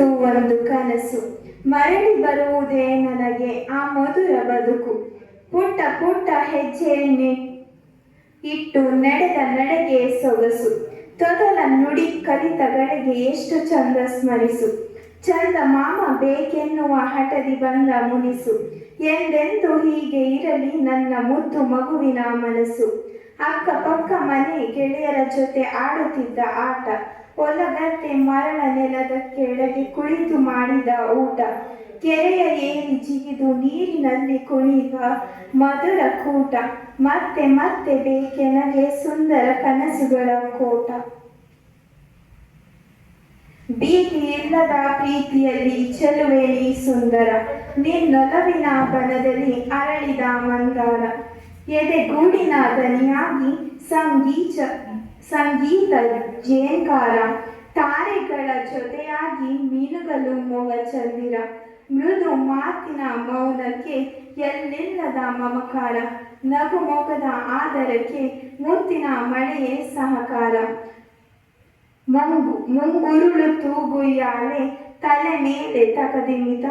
ಇತ್ತು ಒಂದು ಕನಸು, ಮರಳಿ ಬರುವುದೇ ನನಗೆ ಆ ಮಧುರ ಬದುಕು. ಪುಟ್ಟ ಪುಟ್ಟ ಹೆಜ್ಜೆಯನ್ನೇ ಇಟ್ಟು ನಡೆದ ನಡೆಗೆ ಸೊಗಸು, ತೊದಲ ನುಡಿ ಕಲಿತ ಗಳಿಗೆ ಎಷ್ಟು ಚಂದ ಸ್ಮರಿಸು. ಚಂದ ಮಾಮ ಬೇಕೆನ್ನುವ ಹಠದಿ ಬಂದ ಮುನಿಸು, ಎಂದೆಂದು ಹೀಗೆ ಇರಲಿ ನನ್ನ ಮುದ್ದು ಮಗುವಿನ ಮನಸ್ಸು. ಅಕ್ಕಪಕ್ಕ ಮನೆ ಗೆಳೆಯರ ಜೊತೆ ಆಡುತ್ತಿದ್ದ ಆಟ, ಹೊಲಗದ್ದೆ ಮರಳ ನೆಲದ ಕೆಳಗೆ ಕುಳಿತು ಮಾಡಿದ ಊಟ, ಕೆರೆಯ ಏರಿ ಜಿಗಿದು ನೀರಿನಲ್ಲಿ ಕುಣಿಯುವ ಮಧುರ ಕೂಟ, ಮತ್ತೆ ಮತ್ತೆ ಬೇಕೆನಗೆ ಸುಂದರ ಕನಸುಗಳ ಕೋಟ. ಭೀತಿ ಇಲ್ಲದ ಪ್ರೀತಿಯಲ್ಲಿ ಚೆಲುವೆ ನೀ ಸುಂದರ, ನಿನ್ನೊಲವಿನ ಬನದಲ್ಲಿ ಅರಳಿದ ಮಂದಾರ. ಎದೆಗೂಡಿನ ದನಿಯಾಗಿ ಸಂಗೀತ ಜೇಂಕಾರ, ತಾರೆಗಳ ಜೊತೆಯಾಗಿ ಮಿನುಗಲು ಮೊಗ ಚಂದಿರ. ಮೃದು ಮಾತಿನ ಮೌನಕ್ಕೆ ಎಲ್ಲಿಲ್ಲದ ಮಮಕಾರ, ನಗು ಮೊಗದ ಆದರಕ್ಕೆ ಮುತ್ತಿನ ಮಳೆಯೇ ಸಹಕಾರ. ಮುಂಗುರುಳು ತೂಗುಯ್ಯಾಲೆ ತಲೆ ಮೇಲೆ ತಕದಿಮಿತ,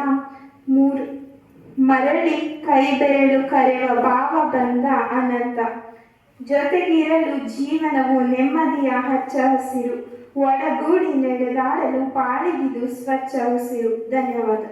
ಮರಳಿ ಕೈ ಬೆರಳು ಕರೆವ ಭಾವ ಬಂದ ಅನಂತ. ಜೊತೆಗಿರಲು ಜೀವನವು ನೆಮ್ಮದಿಯ ಹಚ್ಚ ಹಸಿರು, ಒಡಗೂಡಿ ನಡೆದಾಡಲು ಬಾಳಿಗಿದು ಸ್ವಚ್ಛ ಉಸಿರು. ಧನ್ಯವಾದ.